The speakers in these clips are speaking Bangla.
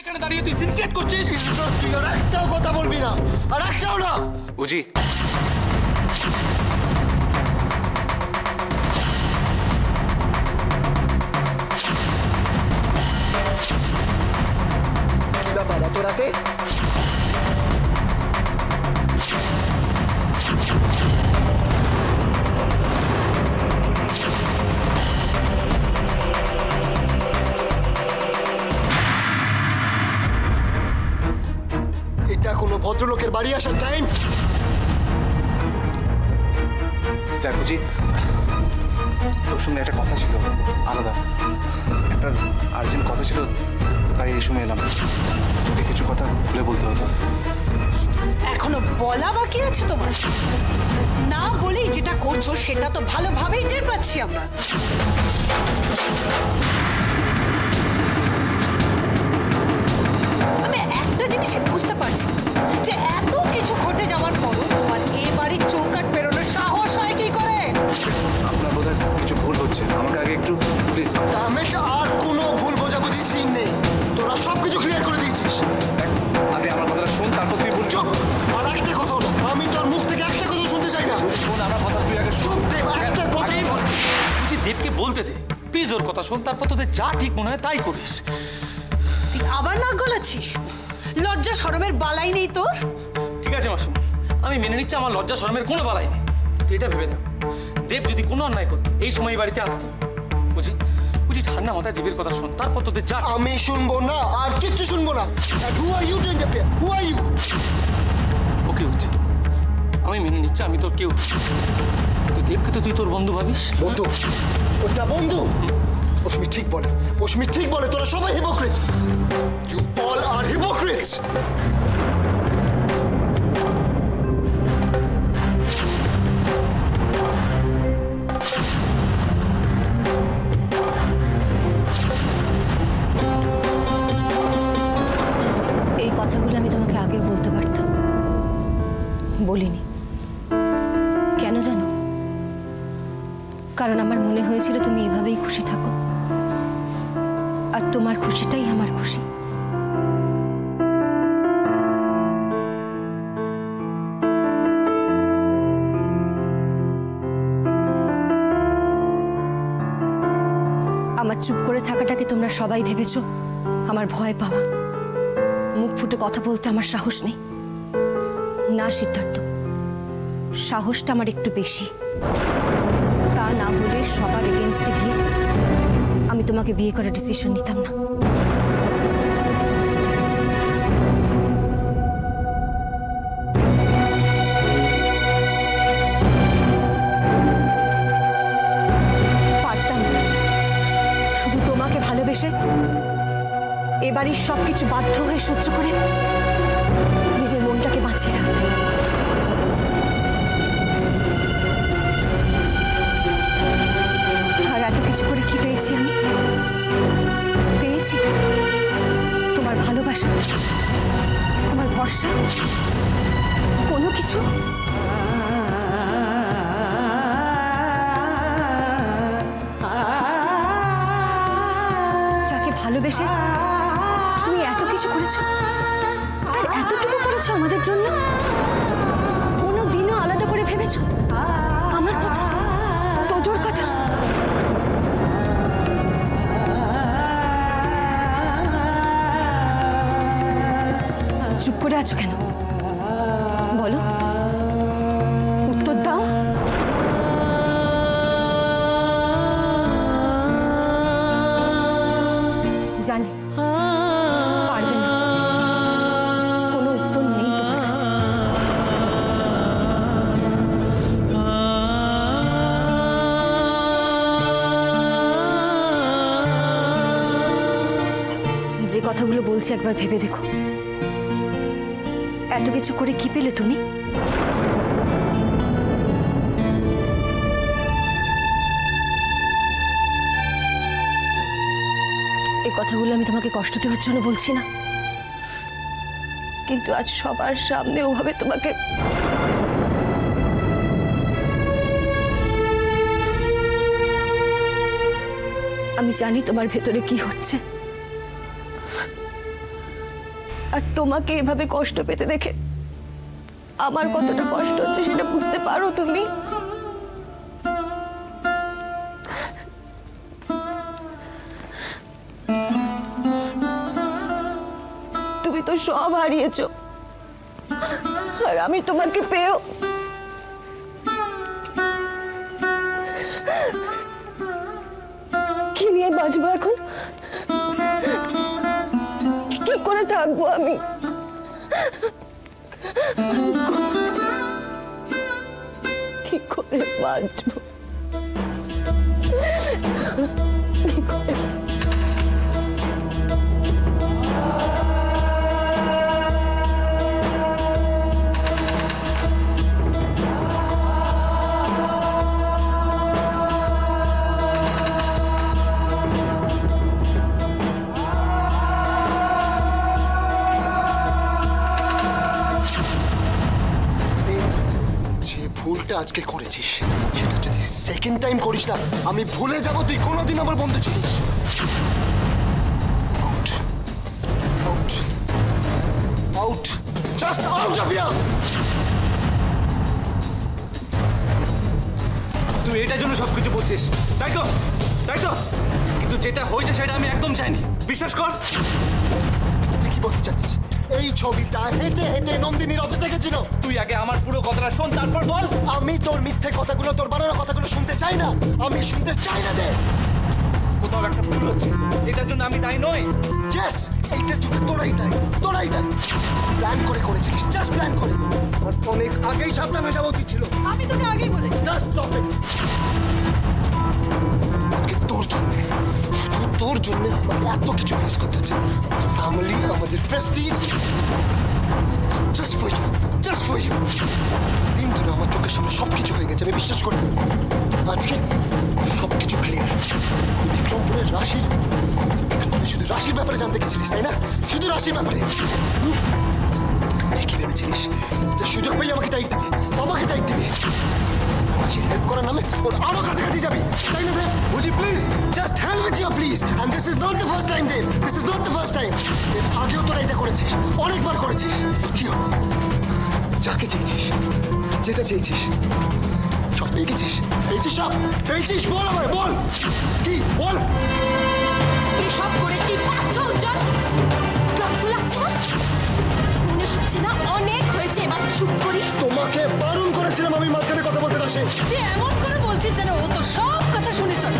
এখানে দাঁড়িয়ে তুই সিনক্রেট করছিস। তুই আর একটাও কথা বলবি না, আর একটাও না। উজি কি ব্যাপার এত রাতে? এটা কোনো ভদ্রলোকের বাড়ি আসার টাইম? দেখো জি, তোর সঙ্গে একটা কথা ছিল, আলাদা একটা আর্জেন্ট কথা ছিল, তাই এই সময় এলাম। তোকে কিছু কথা খুলে বলতে হতো। এখনো বলা বাকি আছে তোমার? না বলেই যেটা করছো সেটা তো ভালোভাবেই টের পাচ্ছি আমরা। আমি একটা জিনিসই বুঝতে পারছি যে এত কিছু ঘটে যাওয়ার পরও তোমার এ বাড়ির চৌকাট পেরোনোর সাহস হয় কি করে? আপনার বোধহয় কিছু ভুল হচ্ছে, আমাকে আগে একটু প্লিজ। আর কোনো ভুল বোঝাবুঝি সিন নেই, তোরা সবকিছু ক্লিয়ার করে দিয়েছিস। আগে আমার কথাটা শোন, তারপর তুই বল। চুপ! আর একটা কথা হলো, আমি তোর মুখ থেকে একটা কথা শুনতে চাই না। শোন আমার কথা, তুই আগে চুপ! দেব একটা কথা বল। তুই দেবকে বলতে দে, প্লিজ ওর কথা শোন, তারপর তোদের যা ঠিক মনে হয় তাই করিস। তুই আবার নাক গলাচ্ছিস? লজ্জা শরমের বালাই নেই তোর? ঠিক আছে মাসুম, আমি মেনে নিচ্ছি আমার লজ্জা শরমের কোনো বালাই নেই। তুই এটা ভেবে দেখ, দেব যদি কোনো অন্যায় করতো এই সময় এই বাড়িতে আসতো। বুঝি বুঝি ঠান্ডা মাথায় দেবের কথা শোন, তারপর তোদের যা। আমি শুনবো না, আর কিচ্ছু শুনবো না। Who are you to interfere? Who are you? ওকে বুঝছি, আমি মেনে নিচ্ছি আমি তোর কেউ। তুই দেবকে তো তুই তোর বন্ধু ভাবিস। বন্ধু? ওটা বন্ধু? অস্মি ঠিক বলে, অস্মি ঠিক বলে, তোরা সবাই hypocrite. You all are hypocrites. এই কথাগুলো আমি তোমাকে আগেও বলতে পারতাম, বলিনি। কেন জানো? কারণ আমার মনে হয়েছিল তুমি এভাবেই খুশি থাকো, আর তোমার খুশিটাই আমার খুশি। আমার চুপ করে থাকাটাকে তোমরা সবাই ভেবেছো আমার ভয় পাওয়া, মুখ ফুটে কথা বলতে আমার সাহস নেই। না সিদ্ধার্থ, সাহসটা আমার একটু বেশি। তা না হলে সবার এগেনস্টে গিয়ে আমি তোমাকে বিয়ে করার ডিসিশন নিতাম না। পারতাম না শুধু তোমাকে ভালোবেসে এবারই সবকিছু বাধ্য হয়ে সহ্য করে নিজের মনটাকে বাঁচিয়ে রাখতে। আর এত কিছু করে কি পেয়েছি আমি? পেয়েছি তোমার ভালোবাসা, তোমার ভরসা, কোনো কিছু। যাকে ভালোবেসে তুমি এত কিছু করেছো, আর এতটুকু করেছো আমাদের জন্য, কোনো দিনও আলাদা করে ভেবেছো আমার কথা, তোজোর কথা? চুপ করে আছো কেন? বলো, উত্তর দাও। জানি পারবে না, কোনো উত্তর নেই তোমার কাছে। যে কথাগুলো বলছি একবার ভেবে দেখো, এত কিছু করে কি পেলে তুমি? এই কথাগুলো আমি তোমাকে কষ্ট দেওয়ার জন্য বলছি না, কিন্তু আজ সবার সামনে ওভাবে তোমাকে আমি জানি তোমার ভেতরে কি হচ্ছে। আর তোমাকে এভাবে কষ্ট পেতে দেখে আমার কতটা কষ্ট হচ্ছে সেটা বুঝতে পারো তুমি? তুমি তো সব হারিয়েছো, আর আমি তোমাকে পেয়েও কি নিয়ে বাঁচবো এখন? কি করে থাকবো আমি? কি করে বাঁচবো? কি করে? ভুলটা আজকে করেছিস সেটা যদি সেকেন্ড টাইম করিস না আমি ভুলে যাব তুই কোনোদিন আমার বন্ধু ছিলিস। Out out out just out of here. তুই এটার জন্য সবকিছু বলছিস, তাই তো? তাই তো? কিন্তু যেটা হয়েছে সেটা আমি একদম চাইনি, বিশ্বাস কর। তুই কি বলতে চাচ্ছিস? এই ছবিটা হেঁটে হেঁটে নন্দিনীর অফিসে গেছিল। তুই আগে আমার পুরো কথাটা শোন, তারপর বল। আমি তোর মিথ্যে কথাগুলো, তোর বানানো কথাগুলো শুনতে চাই না, আমি শুনতে চাই না। দে কোথাও একটা ভুল হচ্ছে, এটার জন্য আমি দায়ী নই। ইয়েস, এইটার জন্য তোরাই দেয়, তোরাই দেয়। প্ল্যান করে করেছিস, জাস্ট প্ল্যান করে। আর অনেক আগেই সাবধান হয়ে যাওয়া উচিত ছিল। আমি তোকে আগেই বলেছি। Just stop it. আজকে তোর জন্য, শুধু তোর জন্য আমাকে এত কিছু ফেস করতে হচ্ছে। ফ্যামিলি, আমাদের prestige, just for you, just for you. দিন ধরে আমার চোখের সামনে সবকিছু হয়ে গেছে, আমি বিশ্বাস করি। আজকে সবকিছু ক্লিয়ার। বিক্রমপুরের রাশির, তুই শুধু রাশির ব্যাপারে জানতে গেছিলিস তাই না? শুধু রাশির ব্যাপারে। কি ভেবেছিলিস যে সুযোগ পেয়ে আমাকে টাইট দিবি, আমাকে টাইট দিবি? রাশির হেল্প করার নামে ওর আরো কাছাকাছি যাবি, তাই না দেব? বুঝি please, just help with your please. And this is not the first time দেব, this is not the first time. এর আগেও তোরা এটা করেছিস, অনেকবার করেছিস। কি হলো? যাকে চেয়েছিস, যেটা চেয়েছিস সব পেয়ে গেছিস? পেয়েছিস সব? পেয়েছিস? বল আমায়, বল কি, বল। এসব করে কি পাচ্ছ উজ্জ্বল? ক্লান্ত লাগছে না? মনে হচ্ছে না অনেক হয়েছে, এবার চুপ করি? তোমাকে বারণ করেছিলাম আমি মাঝখানে কথা বলতে না। তুই এমন করে বলছিস যেন ও তো সব কথা শুনে চলে।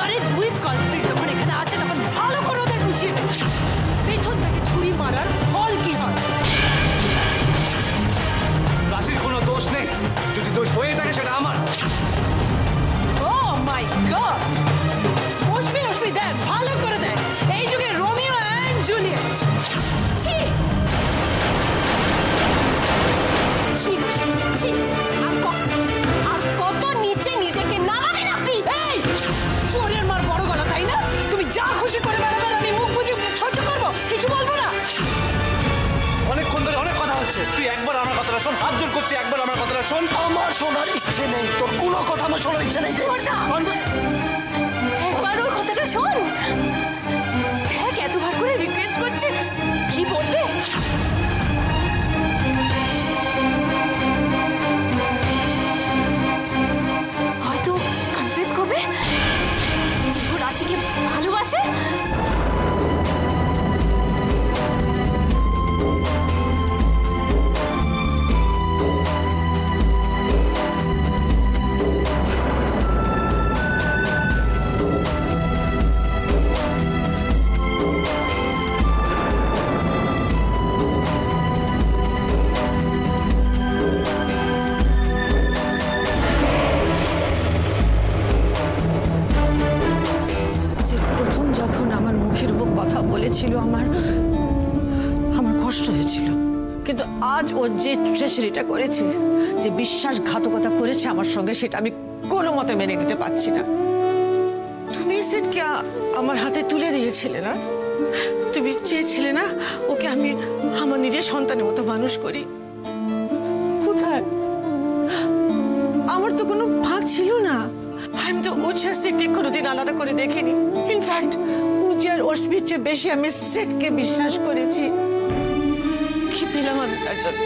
আরে দুই কালপ্রিট যখন এখানে আছে তখন ভালো করে ওদের বুঝিয়ে দে পেছন থেকে ছুরি মারার ফল কি হয়। রাশির কোনো দোষ নেই, যদি দোষ হয়ে থাকে সেটা আমার। ও মাই গড! অশ্মি অশ্মি দেখ, ভালো করে দেখ, এই যুগে রোমিও অ্যান্ড জুলিয়েট। ছি ছি ছি, আর কত নিচে নিজেকে নামাবেন আপনি? এই চোরের মার বড় গলা, তাই না? তুমি যা খুশি করে বেড়াবে, আমি মুখ বুঝে সহ্য করবো, কিছু বলবো না। অনেকক্ষণ ধরে অনেক কথা হচ্ছে, তুই একবার আমার কথাটা শোন, হাত জোর করছি, একবার আমার কথাটা শোন। আমার শোনার ইচ্ছে নেই, তোর কোনো কথা আমার শোনার ইচ্ছে নেই। একবার ওর কথাটা শোন। দেখ এতবার করে রিকোয়েস্ট করছে, কি বলবে? হয়তো কনফেস করবে যে ও রাশিকে ভালোবাসে। প্রথম যখন আমার মুখের উপর কথা বলেছিল আমার কষ্ট হয়েছিল, কিন্তু আজ ও যে ট্রেজারিটা করেছে, যে বিশ্বাসঘাতকতা করেছে আমার সঙ্গে, সেটা আমি কোনো মতে মেনে নিতে পারছি না। তুমি সেটকে আমার হাতে তুলে দিয়েছিলে না? তুমি চেয়েছিলে না ওকে আমি আমার নিজের সন্তানের মতো মানুষ করি? কোথায়? আমার তো কোনো ভাগ ছিল না। আমি তো উজ্জার সেটকে কোনোদিন আলাদা করে দেখিনি। ইনফ্যাক্ট উজ্জার অশ্মির চেয়ে বেশি আমি সেটকে বিশ্বাস করেছি। তার জন্য।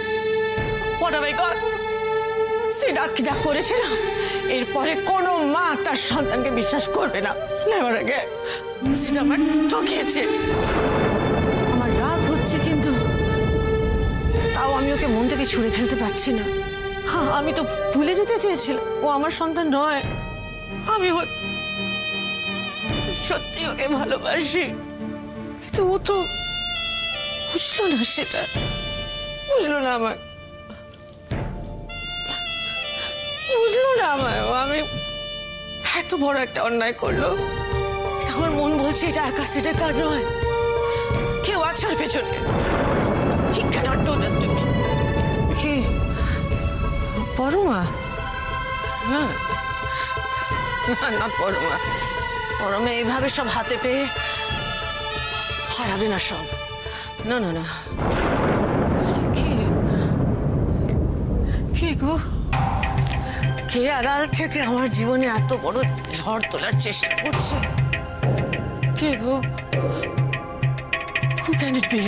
What have I got? Siddharth কি যা করেছে না, এরপরে কোনো মা তার সন্তানকে বিশ্বাস করবে না। নেভার আগে সেটা আমার ঠকিয়েছে। আমার রাগ হচ্ছে, কিন্তু তাও আমি ওকে মন থেকে ছুঁড়ে ফেলতে পারছি না। হ্যাঁ, আমি তো ভুলে যেতে চেয়েছিলাম ও আমার সন্তান নয়। আমি সত্যি ওকে ভালোবাসি, কিন্তু ও তো বুঝলো না, সেটা বুঝলো না আমায়, বুঝলো না আমায়। আমি এত বড় একটা অন্যায় করলো, আমার মন বলছে এটা একা সেটার কাজ নয়, কেউ আছে ওর পেছনে। He cannot do this to me. কি পরমা? না না, পরমা পরমা এইভাবে সব হাতে পেয়ে হারাবে না সব। না না না, কে গো? কে আড়াল থেকে আমার জীবনে এত বড় ঝড় তোলার চেষ্টা করছে? কে গো? Who can it be?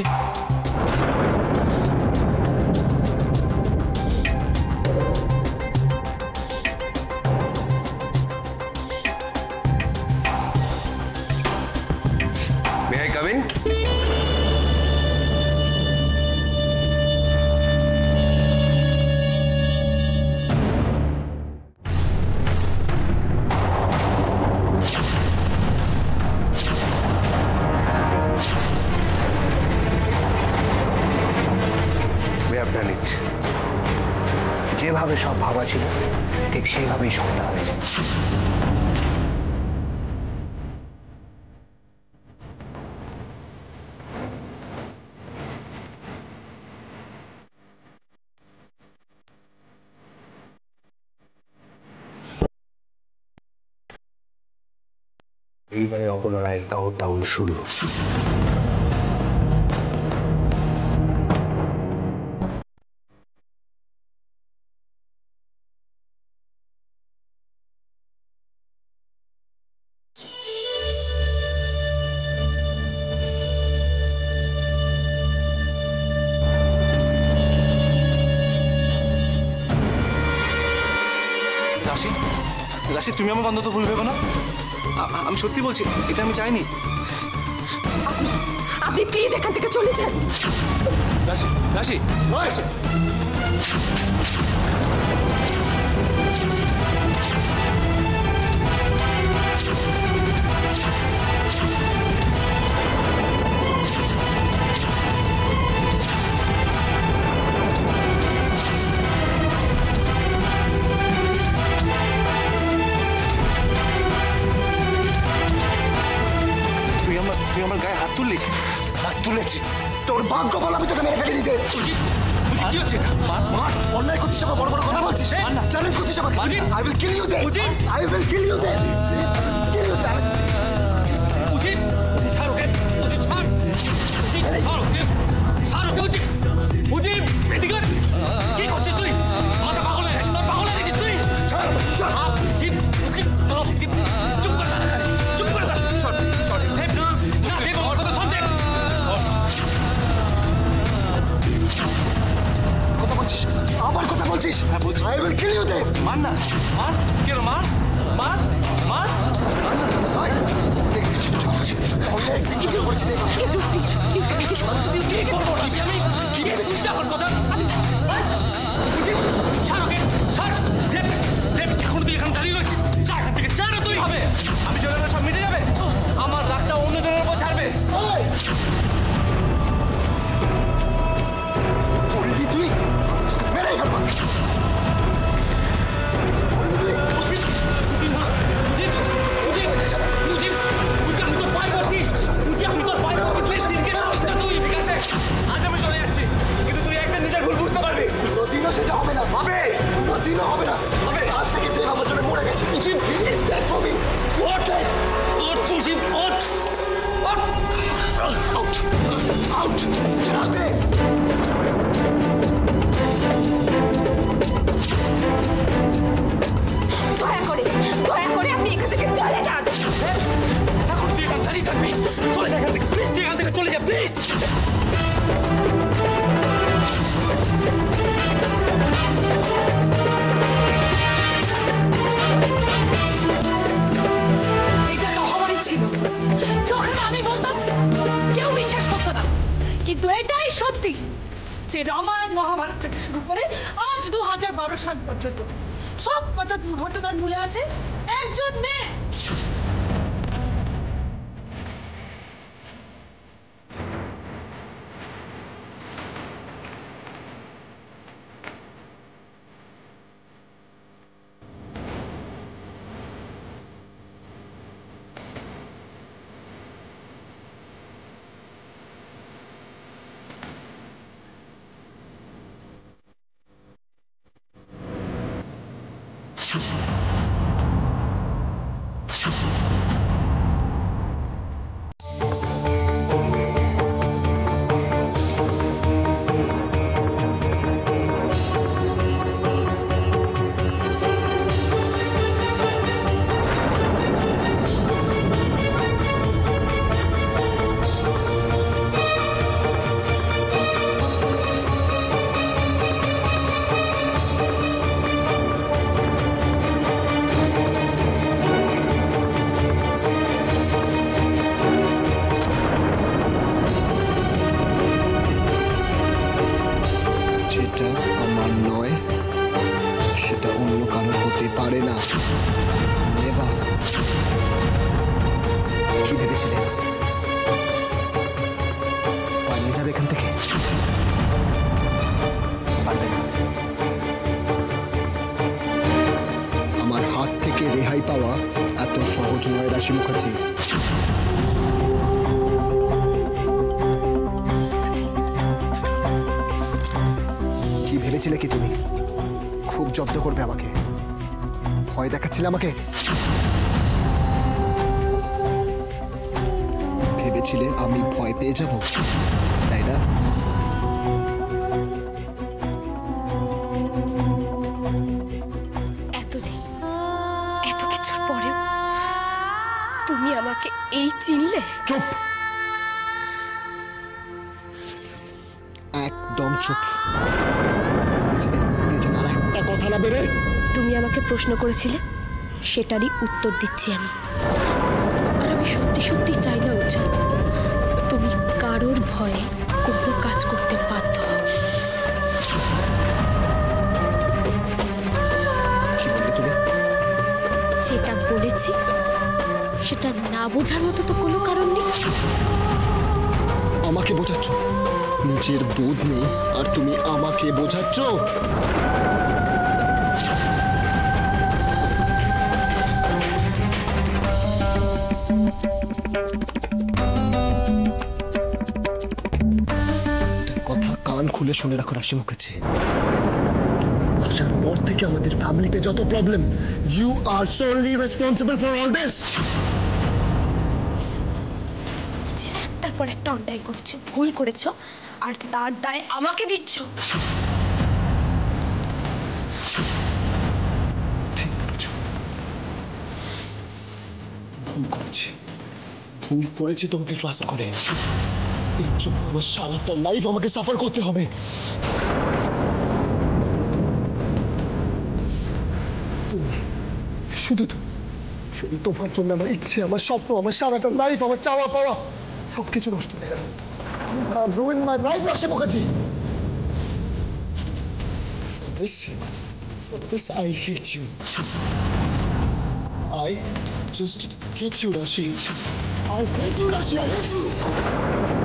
May I come in? যেভাবে সব ভাবা ছিল ঠিক সেইভাবেই সবটা হয়েছে। এইবারে অপর্ণা রায়ের কাউন্টডাউন শুরু। রাশি, রাশি, তুমি আমাকে অন্তত ভুল ভেবো না। আমি সত্যি বলছি, এটা আমি চাইনি। আপনি প্লিজ এখান থেকে চলে যান। রাশি, রাশি, রাশি। তুই আমার গায়ে হাত তুললি? হাত তুলেছি, তোর ভাগ্য বল আমি তোকে মেরে ফেলে দিতে। কি হচ্ছে এটা? মার, অন্যায় করছিস, আমার বড় বড় কথা বলছিস, চ্যালেঞ্জ করছিস আমাকে। I will kill you then. I will kill you then. Kill you then. উজির, ছাড় ওকে, উজির ছাড়, উজির ছাড় ওকে, ছাড় ওকে উজির, উজির, এদিকে আয়। কি করছিস তুই? মাথা পাগল হয়ে গেছিস, তোর পাগল হয়ে গেছিস তুই। ছাড়, ছাড়, উজির, উজির, উজির, চুপ করে দাঁড়া, চুপ করে দাঁড়া। শট, শট, দেব না, না দেব, আমার কথা শোন দেব। কথা বলছিস, আবার কথা বলছিস। হ্যাঁ বলছি। I will kill you then. মার না, মার, কেন মার, মার, মার। অনেকদিন চুপ করছি, দেখ কি করবো আমি? কি শুনছি আমার কথা? ছাড় ওকে, ছাড়, দেব, দেব, এখন তুই এখানে দাঁড়িয়ে রয়েছিস, যা এখান থেকে, যা না তুই। হবে, আমি চলে গেলে সব মিটে যাবে, আমার রাগটা অন্যজনের উপর ছাড়বে। বললি তুই মেরে ফেলবো। বললি তুই আমি তোর পায়ে পড়ছি, আমি তোর পায়ে পড়ছি, প্লিজ দিনকে তুই ঠিক আছে। কিন্তু এটাই সত্যি যে রামায়ণ মহাভারত থেকে শুরু করে আজ 2012 সাল পর্যন্ত সব কটা দুর্ঘটনার মূলে আছে একজন মেয়ে। রাশি মুখার্জি কি ভেবেছিলে কি তুমি খুব জব্দ করবে আমাকে ভয় দেখাচ্ছিলে আমাকে ভেবেছিলে আমি ভয় পেয়ে যাব তাই না তুমি আমাকে এই চিনলে চুপ একদম চুপ একটা কথা না বেরে তুমি আমাকে প্রশ্ন করেছিলে সেটারই উত্তর দিচ্ছি আমি আর আমি সত্যি সত্যি চাই না উজ্জ্বল তুমি কারোর ভয়ে কোনো কাজ করতে বাধ্য হও কি বললে তুমি যেটা বলেছি সেটা না বোঝার মতো তো কোনো কারণ নেই আমাকে বোঝাচ্ছ নিজের বোধ নেই আর তুমি আমাকে বোঝাচ্ছ কথা কান খুলে শুনে রাখো রাশি মুখার্জি আসার পর থেকে আমাদের ফ্যামিলিতে যত problem you are solely responsible for all this একটার পর একটা অন্যায় করছো ভুল করেছো আর তার দায় আমাকে দিচ্ছ ঠিক বলেছো ভুল করেছি তোমাকে ট্রাস্ট করে এই জন্য আমার সারাটা লাইফ আমাকে সাফার করতে হবে শুধু তোমার জন্য আমার ইচ্ছে আমার স্বপ্ন আমার সারাটা লাইফ আমার চাওয়া পাওয়া সবকিছু নষ্ট হয়ে গেল I've ruined my life, Rashi Mukherjee. For this, I hate you. I just hate you, Rashi. I hate you, Rashi. I hate you.